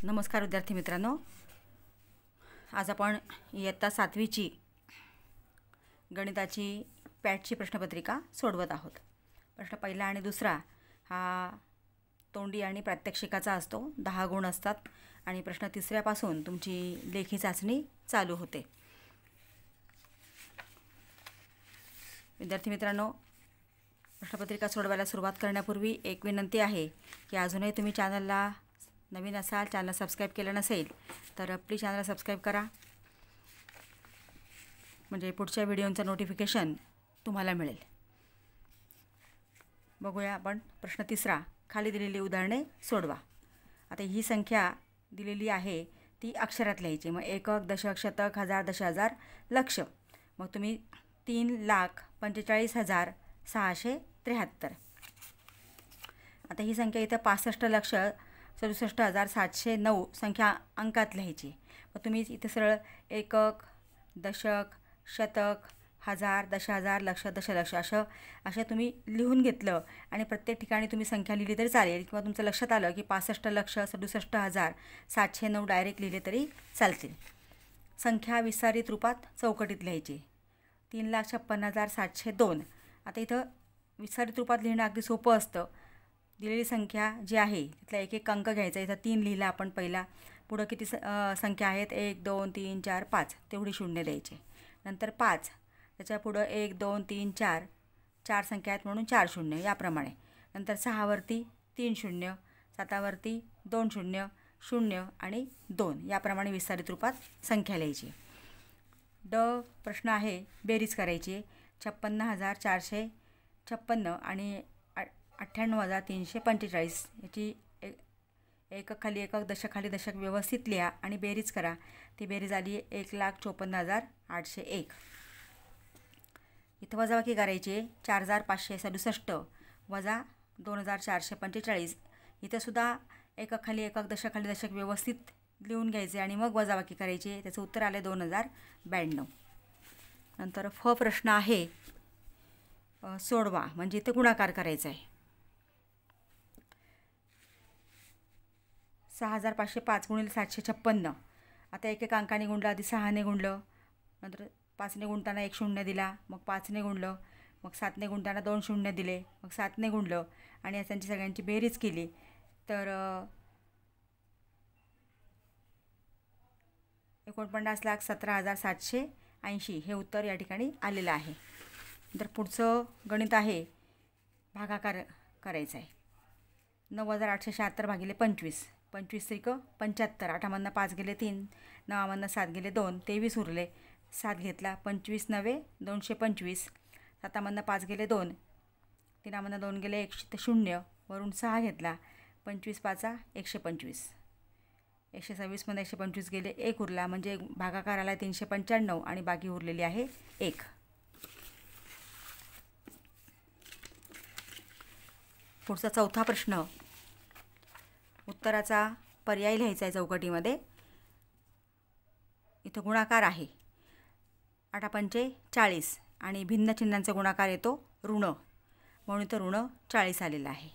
नमस्कार विद्यार्थी मित्रांनो, आज आपण इयत्ता 7वीची गणिताची पॅटची प्रश्नपत्रिका सोडवत आहोत. प्रश्न पहिला आणि दुसरा हा तोंडी आणि प्रात्यक्षिकाचा असतो. 10 गुण असतात आणि प्रश्न तिसऱ्यापासून तुमची लेखी चाचणी चालू होते. विद्यार्थी मित्रांनो, प्रश्नपत्रिका सोडवायला सुरुवात करण्यापूर्वी एक विनंती आहे की अजूनही तुम्ही चॅनलला नवीन असाल, चॅनल सबस्क्राईब केलं नसेल तर प्लीज चॅनल सबस्क्राईब करा, म्हणजे पुढच्या व्हिडिओचं नोटिफिकेशन तुम्हाला मिळेल. बघूया आपण प्रश्न तिसरा. खाली दिलेली उदाहरणे सोडवा. आता ही संख्या दिलेली आहे ती अक्षरात लिहायची. मग एकक, दशक, शतक, हजार, दशहजार, लक्ष. मग तुम्ही 3,45,673. आता ही संख्या इथं 65,67,709 संख्या अंकात लिहायची. मग तुम्ही इथे सरळ एकक, दशक, शतक, हजार, दशहजार, लक्ष, दशलक्ष असं तुम्ही लिहून घेतलं आणि प्रत्येक ठिकाणी तुम्ही संख्या लिहिली तरी चालेल, किंवा तुमचं लक्षात आलं की 65,67,709 डायरेक्ट लिहिले तरी चालतील. संख्या विस्तारित रूपात चौकटीत लिहायची. 3,56,702. आता इथं विस्तारित रूपात लिहिणं अगदी सोपं असतं. दिलेली संख्या जी आहे तिथला एक एक अंक घ्यायचा. इथं 3 लिहिला आपण पहिला. पुढं किती संख्या आहेत? 1 2 3 4 5 तेवढी शून्य द्यायचे. नंतर 5, त्याच्या पुढं 1 2 3 4 4 संख्या आहेत म्हणून 4 शून्य याप्रमाणे. नंतर 6वरती 3 शून्य, 7वरती 2 शून्य, 0 आणि 2 याप्रमाणे विस्तारित रूपात संख्या लिहायची. प्रश्न आहे बेरीज करायची. 56,456 आणि 98,345 याची एकक खाली एकक, दशक खाली दशक व्यवस्थित लिहा आणि बेरीज करा. ती बेरीज आली 1,54,801. इथं वजाबाकी करायची. 4,567 वजा 2,445. इथं सुद्धा एकक खाली एकक, दशक खाली दशक व्यवस्थित लिहून घ्यायचे आणि मग वजाबाकी करायची. त्याचं उत्तर आले 2,092. नंतर प्रश्न आहे सोडवा, म्हणजे इथे गुणाकार करायचा आहे. 6,505 गुणिले 756. आता एक एक अंकाने गुणलं. आधी 6ने गुणलं, नंतर 5ने गुणताना 1 शून्य दिला, मग 5ने गुणलं, मग 7ने गुणताना 2 शून्य दिले, मग 7ने गुणलं आणि त्यांची सगळ्यांची बेरीज केली तर 49,17,780 हे उत्तर या ठिकाणी आलेलं आहे. नंतर पुढचं गणित आहे भागाकार करायचा आहे. 9,876 भागिले 25. 25 त्रिक 75. 8मधनं 5 गेले 3, 9मधनं 7 गेले 2, 23 उरले. 7 घेतला. 25 9 225. 7मधनं 5 गेले 2, 3मधनं 2 गेले 1 0, वरून 6 घेतला. 25 5 125. 126मधनं 125 गेले 1 उरला, म्हणजे भागाकार आला 395 आणि बाकी उरलेली आहे 1. पुढचा चौथा प्रश्न. उत्तराचा पर्याय लिहायचा आहे चौकटीमध्ये. इथं गुणाकार आहे. 8×5 40 आणि भिन्न चिन्हांचा गुणाकार येतो ऋण, म्हणून इथं ऋण 40 आलेलं आहे.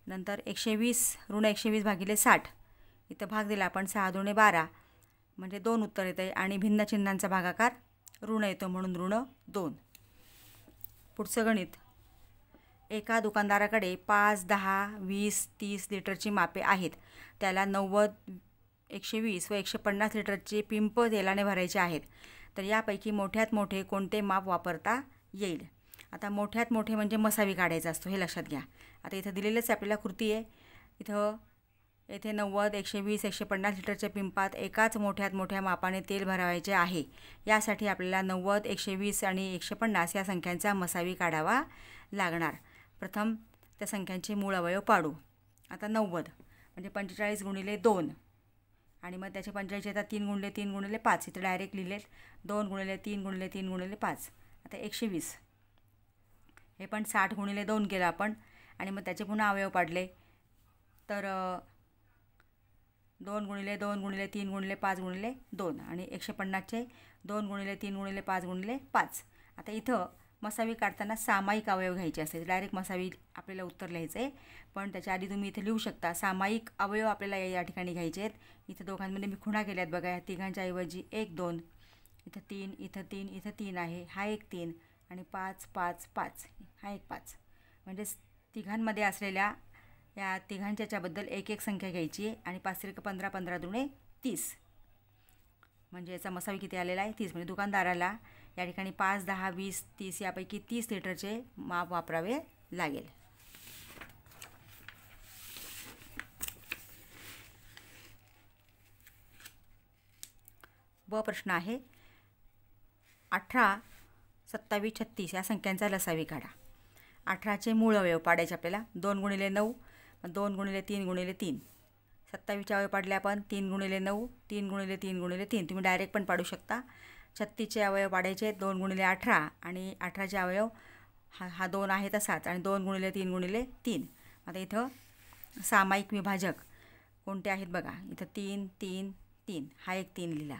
नंतर 120 ऋण 120 भागिले 60. इथं भाग दिला आपण 6×2 12, म्हणजे 2 उत्तर येतं आहे आणि भिन्न चिन्हांचा भागाकार ऋण येतो म्हणून ऋण 2. पुढचं गणित. एका दुकानदाराकडे 5, 10, 20, 30 लिटरची मापे आहेत. त्याला 90, 120 व 150 लिटरचे पिंप तेलाने भरायचे आहेत. तर यापैकी मोठ्यात मोठे कोणते माप वापरता येईल? आता मोठ्यात मोठे म्हणजे मसावी काढायचा असतो, हे लक्षात घ्या. आता इथं दिलेलंच आपल्याला कृती आहे. येथे 90, 120, 150 लिटरच्या पिंपात एकाच मोठ्यात मोठ्या मापाने तेल भरायचे आहे. यासाठी आपल्याला 90, 120 आणि 150 या संख्यांचा मसावी काढावा लागणार. प्रथम त्या संख्यांचे मूळ अवयव पाडू. आता 90 म्हणजे 45 गुणिले 2 आणि मग त्याचे 45 येतात 3 गुणिले 3 गुणिले 5. इथं डायरेक्ट लिहिलेत 2 गुणिले 3 गुणिले 3 गुणिले 5. आता 120 हे पण 60 गुणिले 2 केलं आपण आणि मग त्याचे पुन्हा अवयव पाडले तर 2 गुणिले 2 गुणिले 3 गुणिले 5 गुणिले 2 आणि 150चे 2 गुणिले 3 गुणिले 5 गुणिले 5. आता इथं मसावी काढताना सामायिक अवयव घ्यायचे असते. डायरेक्ट मसावी आपल्याला उत्तर लिहायचं आहे, पण त्याच्या आधी तुम्ही इथे लिहू शकता सामायिक अवयव आपल्याला या ठिकाणी घ्यायचे आहेत. इथं दोघांमध्ये मी खुणा केल्यात बघा. या तिघांच्या ऐवजी 1 2, इथं 3, इथं 3, इथं 3 आहे. हा एक 3 आणि 5 5 5, हा एक 5. म्हणजे तिघांमध्ये असलेल्या या तिघांच्या याच्याबद्दल एक एक संख्या घ्यायची आहे आणि 5 त्रिक 15 15 दुणे 30. म्हणजे याचा मसावी किती आलेला आहे 30. म्हणजे दुकानदाराला या ठिकाणी 5 10 20 30 यापैकी 30 लिटरचे माप वापरावे लागेल. ब प्रश्न आहे 18 27 36 या संख्यांचा लसावी काढा. 18चे मूळ अवयव पाडायचे आपल्याला. 2 गुणिले 9, 2 गुणिले 3 गुणिले 3. 27चे अवयव पाडले आपण 3 गुणिले 9, 3 गुणिले 3 गुणिले 3. तुम्ही डायरेक्ट पण पाडू शकता. 36चे अवयव पाडायचे 2 गुणिले 18 आणि 18चे अवयव हा 2 आहे तसाच आणि 2 गुणिले 3 गुणिले 3. आता इथं सामायिक विभाजक कोणते आहेत बघा. इथं 3 3 3, हा एक 3 लिहिला.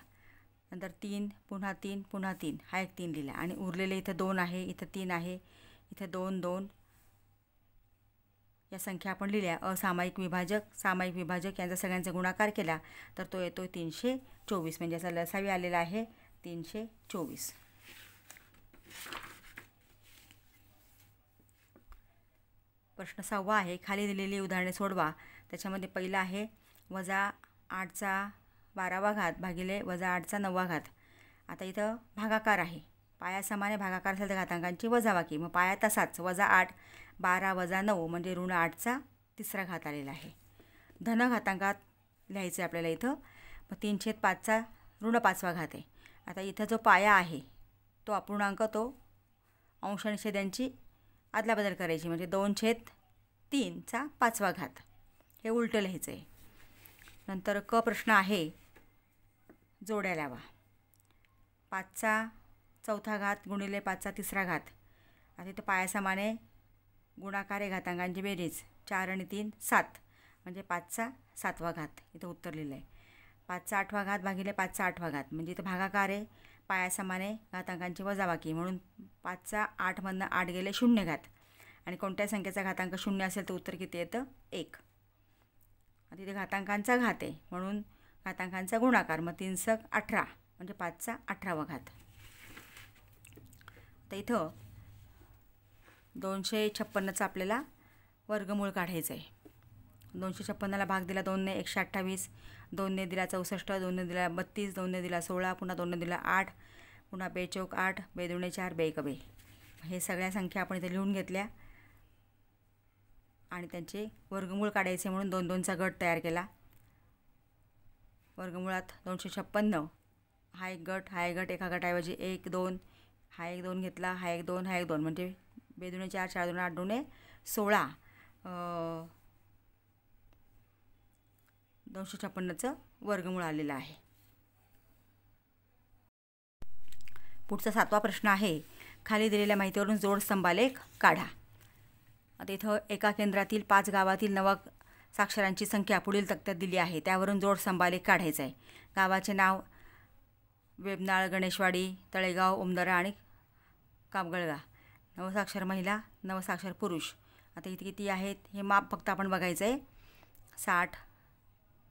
नंतर 3 पुन्हा 3 पुन्हा 3, हा एक 3 लिहिला. आणि उरलेले इथं 2 आहे, इथं 3 आहे, इथं 2 2 या संख्या आपण लिहिल्या. असामायिक विभाजक सामायिक विभाजक यांचा सगळ्यांचा गुणाकार केला तर तो येतो 324. म्हणजे याचा लसावी आलेला आहे 324. प्रश्न 6 आहे. खाली दिलेली उदाहरणे सोडवा. त्याच्यामध्ये पहिला आहे -8चा 12वा घात भागिले -8चा 9वा घात. आता इथं भागाकार आहे. पायासमाने भागाकार असेल तर घातांकांची वजाबाकी. मग पाया तसाच -8 12 - 9 म्हणजे -8चा 3रा घात आलेला आहे. धन घातांकात लिहायचं आहे आपल्याला इथं. मग 3/5चा -5वा घात आहे. आता इथं जो पाया आहे तो अपूर्णांक तो अंश आणि छेदांची अदलाबदल करायची. म्हणजे 2/3चा 5वा घात हे उलटं लिहायचं आहे. नंतर क प्रश्न आहे जोड्या लावा. 5चा 4था घात गुणिले 5चा 3रा घात. आता इथं पायासमाने गुणाकार आहे घातांकांची बेरीज. 4 आणि 3 7 म्हणजे 5चा 7वा घात इथं उत्तर लिहिलं आहे. 5चा 8वा घात भागिले 5चा 8वा घात म्हणजे इथं भागाकार आहे. पायासमाने घातांकांची वजाबाकी म्हणून 5चा 8मधनं 8 गेले 0 घात. आणि कोणत्या संख्येचा घातांक 0 असेल तर उत्तर किती येतं 1. आता इथे घातांकांचा घात आहे म्हणून घातांकांचा गुणाकार. मग 3 × 18 म्हणजे 5चा 18वा घात. तर इथं 256चा आपल्याला वर्गमूळ काढायचं आहे. 256ला भाग दिला 2ने 128, 2ने दिला 64, 2ने दिला 32, 2ने दिला 16, पुन्हा 2ने दिला 8, पुन्हा 2 चौक 8, 2 दुणे 4, 2 एक 2. हे सगळ्या संख्या आपण इथे लिहून घेतल्या आणि त्यांचे वर्गमूळ काढायचे म्हणून 2 2चा गट तयार केला. वर्गमुळात 256 हा एक गट, हा एक गट. एका गटाऐवजी 1 2, हा एक 2 घेतला, हा एक 2, हा एक 2 म्हणजे 2 दुणे 4, 4 दुणे 8, दुणे 16. 256चं वर्गमूळ आलेलं आहे. पुढचा 7वा प्रश्न आहे. खाली दिलेल्या माहितीवरून जोड स्तंभालेख काढा. आता इथं एका केंद्रातील 5 गावातील नवाक्षरांची संख्या पुढील तक्त्यात दिली आहे. त्यावरून जोड स्तंभालेख काढायचा आहे. गावाचे नाव वेबनाळ, गणेशवाडी, तळेगाव, उमदरा आणि काबगळगा. नवसाक्षर महिला, नवसाक्षर पुरुष. आता इथे किती आहेत हे माप फक्त आपण बघायचं आहे. 60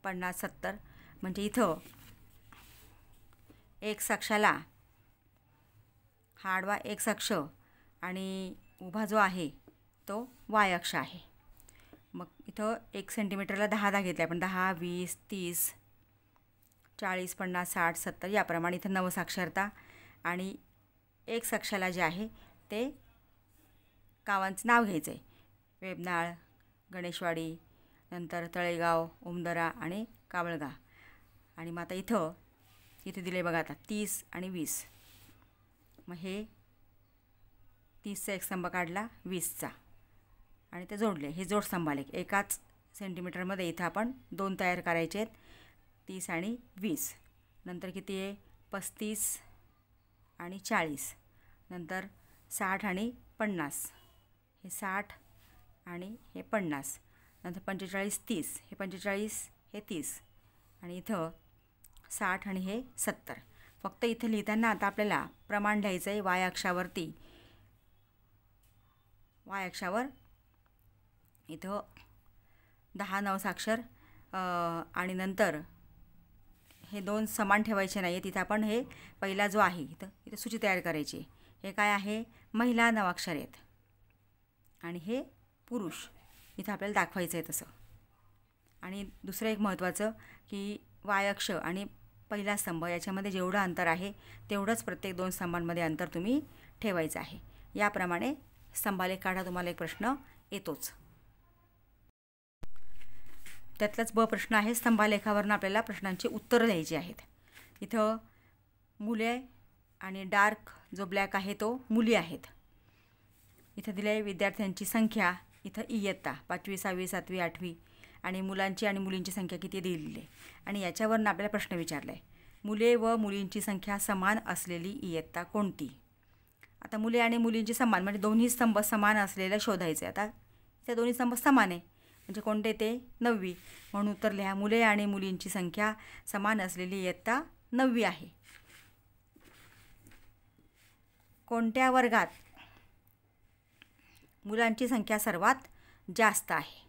50 70 म्हणजे इथं एक्स अक्षाला हा आडवा एक्स अक्ष आणि उभा जो आहे तो वाय अक्ष आहे. मग इथं 1 सेंटीमीटरला 10 घेतले आपण. 10 20 30 40 50 60 70 याप्रमाणे इथं नवसाक्षरता. आणि एक्स अक्षाला जे आहे ते गावांचं नाव घ्यायचं आहे. वेबनाळ, गणेशवाडी, नंतर तळेगाव, उमदरा आणि काबळगा. आणि मग आता इथे दिले बघा आता 30 आणि 20. मग हे 30चा एक स्तंभ काढला 20चा आणि ते जोडले. हे जोड स्तंभालेख. एकाच सेंटीमीटरमध्ये इथं आपण 2 तयार करायचे आहेत. 30 आणि 20. नंतर किती आहे 35 आणि 40. नंतर 60 आणि 50. हे 60 आणि हे 50. नंतर 45 30. हे 45 हे 30 आणि इथं 60 आणि हे 70. फक्त इथे लिहिताना आता आपल्याला प्रमाण लिहायचं आहे. वाय अक्षावरती वाय अक्षावर इथं 10 नवसाक्षर आणि नंतर हे दोन समान ठेवायचे नाही. तिथं आपण हे पहिला जो आहे इथं सूची तयार करायची. हे काय आहे, महिला नवाक्षर आहेत आणि हे पुरुष इथं आपल्याला दाखवायचं आहे तसं. आणि दुसरं एक महत्त्वाचं की वाय अक्ष आणि पहिला स्तंभ याच्यामध्ये जेवढं अंतर आहे तेवढंच प्रत्येक 2 स्तंभांमध्ये अंतर तुम्ही ठेवायचं आहे. याप्रमाणे स्तंभालेख काढा, तुम्हाला एक प्रश्न येतोच. त्यातलाच ब प्रश्न आहे. स्तंभालेखावरून आपल्याला प्रश्नांची उत्तरं द्यायची आहेत. इथं मुले आणि डार्क जो ब्लॅक आहे तो मुली आहेत. इथं दिले विद्यार्थ्यांची संख्या, इथं इयत्ता 5वी 6वी 7वी 8वी आणि मुलांची आणि मुलींची संख्या किती दिलेली आहे. आणि याच्यावरून आपल्याला प्रश्न विचारला आहे, मुले व मुलींची संख्या समान असलेली इयत्ता कोणती. आता मुले आणि मुलींची समान म्हणजे दोन्ही स्तंभ समान असलेलं शोधायचं आहे. आता इथे दोन्ही स्तंभ समान आहे म्हणजे कोणते ते 9वी, म्हणून उत्तर लिहा. मुले आणि मुलींची संख्या समान असलेली इयत्ता 9वी आहे. कोणत्या वर्गात मुलांची संख्या सर्वात जास्त आहे.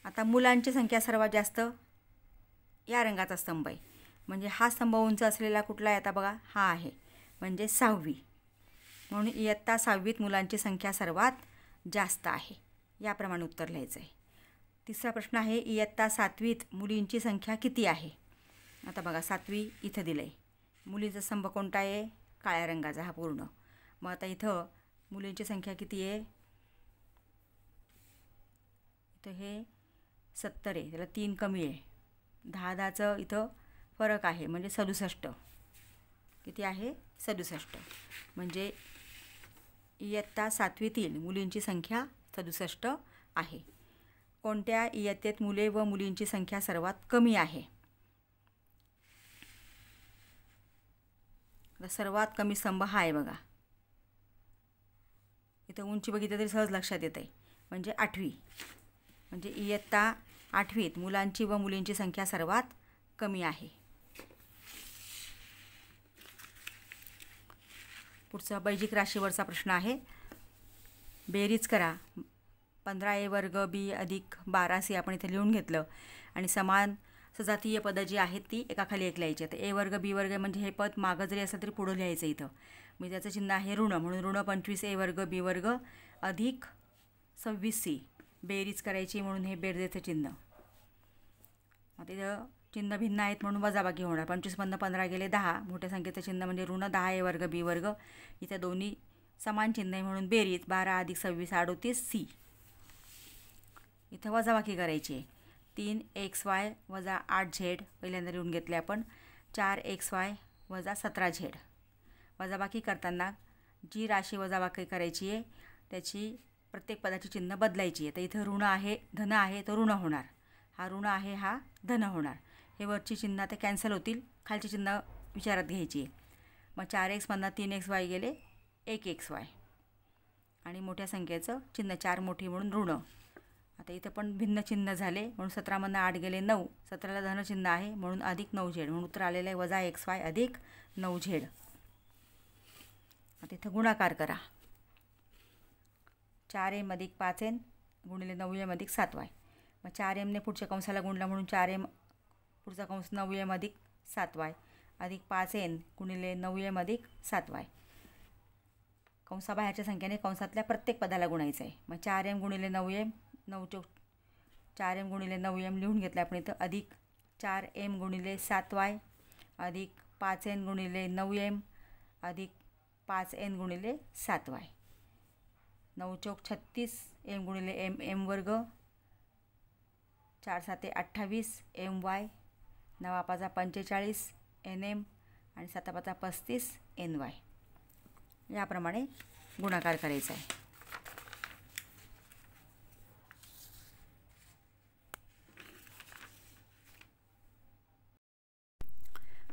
आता मुलांची संख्या सर्वात जास्त या रंगाचा स्तंभ आहे म्हणजे हा स्तंभ उंच असलेला कुठला आहे, आता बघा हा आहे म्हणजे 6वी, म्हणून इयत्ता 6वीत मुलांची संख्या सर्वात जास्त आहे. याप्रमाणे उत्तर लिहायचं आहे. तिसरा प्रश्न आहे, इयत्ता 7वीत मुलींची संख्या किती आहे. आता बघा 7वी इथं दिलं आहे. मुलींचा स्तंभ कोणता आहे, काळ्या रंगाचा हा पूर्ण. मग आता इथं मुलींची संख्या किती आहे, इथं हे 70 आहे, त्याला 3 कमी आहे. 10 इथं फरक आहे म्हणजे 67. किती आहे, 67. म्हणजे इयत्ता 7वीतील मुलींची संख्या 67 आहे. कोणत्या इयत्तेत मुले व मुलींची संख्या सर्वात कमी आहे. सर्वात कमी स्तंभ हा आहे बघा. इथं उंची बघितलं तरी सहज लक्षात येतं आहे म्हणजे 8वी, म्हणजे इयत्ता 8वीत मुलांची व मुलींची संख्या सर्वात कमी आहे. पुढचा बैजिक राशीवरचा प्रश्न आहे. बेरीज करा. 15a वर्ग बी अधिक 12c आपण इथे लिहून घेतलं आणि समान सजातीय पदं जी आहेत ती एकाखाली एक लिहायची. आता ए वर्ग बी वर्ग म्हणजे हे पद मागं जरी असलं तरी पुढं लिहायचं इथं. म्हणजे त्याचं चिन्ह आहे ऋण, म्हणून ऋण 25a वर्ग बी वर्ग अधिक 26c. बेरीज करायची म्हणून हे बेरजेचं चिन्ह. आता इथं चिन्ह भिन्न आहेत म्हणून वजाबाकी होणार. 25मधनं 15 गेले 10. मोठ्या संख्येचं चिन्ह म्हणजे ऋण 10a वर्ग बी वर्ग. इथं दोन्ही समान चिन्ह आहे म्हणून बेरीज 12 अधिक 26 38c. इथं वजाबाकी करायची आहे. 3xy वजा 8z पहिल्यांदा लिहून घेतले आपण. 4xy वजा 17z. वजाबाकी करताना जी राशी वजाबाकी करायची आहे त्याची प्रत्येक पदाची चिन्ह बदलायची आहे. तर इथं ऋण आहे, धन आहे तर ऋण होणार. हा ऋण आहे हा धन होणार. हे वरची चिन्ह आता कॅन्सल होतील, खालची चिन्ह विचारात घ्यायची आहे. मग 4xमधनं 3xy गेले 1xy आणि मोठ्या संख्येचं चिन्ह 4 मोठी म्हणून ऋण. आता इथं पण भिन्न चिन्ह झाले म्हणून 17मधनं 8 गेले 9. 17ला धन चिन्ह आहे म्हणून अधिक 9z म्हणून उत्तर आलेलं आहे वजा xy अधिक 9z. आता इथं गुणाकार करा. 4m अधिक 5n गुणिले 9m अधिक 7y. मग 4mने पुढच्या कंसाला गुणला म्हणून 4m पुढचा कंस 9m अधिक 7y अधिक 5n गुणिले 9m अधिक 7y. कंसाबाहेरच्या संख्येने कंसातल्या प्रत्येक पदाला गुणायचं आहे. मग 4m गुणिले 9m 4m गुणिले 9m लिहून घेतलं आपण इथं अधिक 4m गुणिले 7y अधिक 5n गुणिले 9m अधिक 5n गुणिले 7y. 9 चौक 36 m गुणिले m वर्ग 4 7 28 my 9 5 45 nm आणि 7 5 35 ny. याप्रमाणे गुणाकार करायचा आहे.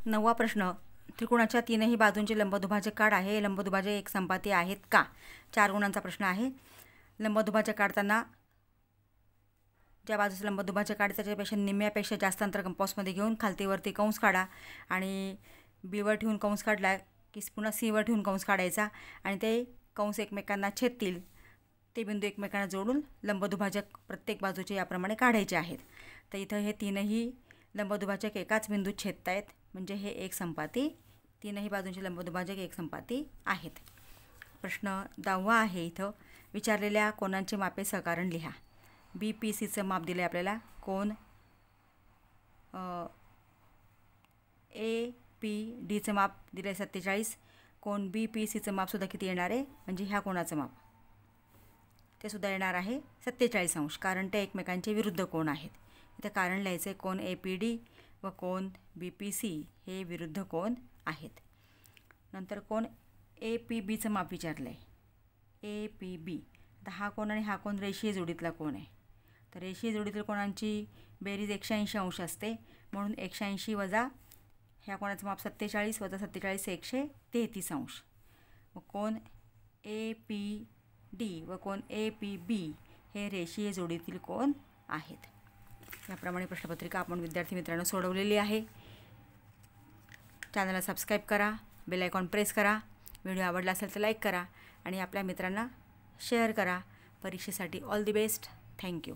नववा प्रश्न, त्रिकोणाच्या तीनही बाजूंचे लंबदुभाजक काढ आहे. लंबदुभाजक एक संपाती आहेत का. 4 गुणांचा प्रश्न आहे. लंबदुभाजक काढताना ज्या बाजूचं लंबदुभाजक काढायचं त्याच्यापेक्षा निम्म्यापेक्षा जास्त अंतर कंपासमध्ये घेऊन खालतीवरती कंस काढा आणि बीवर ठेवून कंस काढला की पुन्हा सीवर ठेवून कंस काढायचा आणि ते कंस एकमेकांना छेदतील ते बिंदू एकमेकांना जोडून लंबदुभाजक प्रत्येक बाजूचे याप्रमाणे काढायचे आहेत. तर इथं हे तीनही लंबदुभाजक एकाच बिंदूत छेदत आहेत, म्हणजे हे एक संपाती, तीनही बाजूंचे लंबदुभाजक एक संपाती आहेत. प्रश्न 10वा आहे. इथं विचारलेल्या कोनांची मापे सहकारण लिहा. BPCचं माप दिलं आहे आपल्याला. कोन APDचं माप दिलं आहे 47. कोन BPCचं मापसुद्धा किती येणार आहे, म्हणजे ह्या कोणाचं माप ते सुद्धा येणार आहे 47 अंश, कारण ते एकमेकांचे विरुद्ध कोन आहेत. इथं कारण लिहायचं आहे. कोन APD व कोन BPC हे विरुद्ध कोन आहेत. नंतर कोन APBचं माप विचारलं आहे. APB, आता हा कोन आणि हा कोन रेषीय जोडीतला कोन आहे. तर रेषीय जोडीतील कोणांची बेरीज 180 अंश असते, म्हणून 180 वजा ह्या कोणाचं माप 47 वजा 47 133 अंश. व कोन APD व कोन APB हे रेषीय जोडीतील कोन आहेत. याप्रमाणे प्रश्नपत्रिका आपण विद्यार्थी मित्रांनो सोडवलेली आहे. चॅनलला सबस्क्राईब करा, बेल आयकॉन प्रेस करा, व्हिडिओ आवडला असेल तर लाईक करा आणि आपल्या मित्रांना शेअर करा. परीक्षेसाठी ऑल दी बेस्ट. थँक्यू.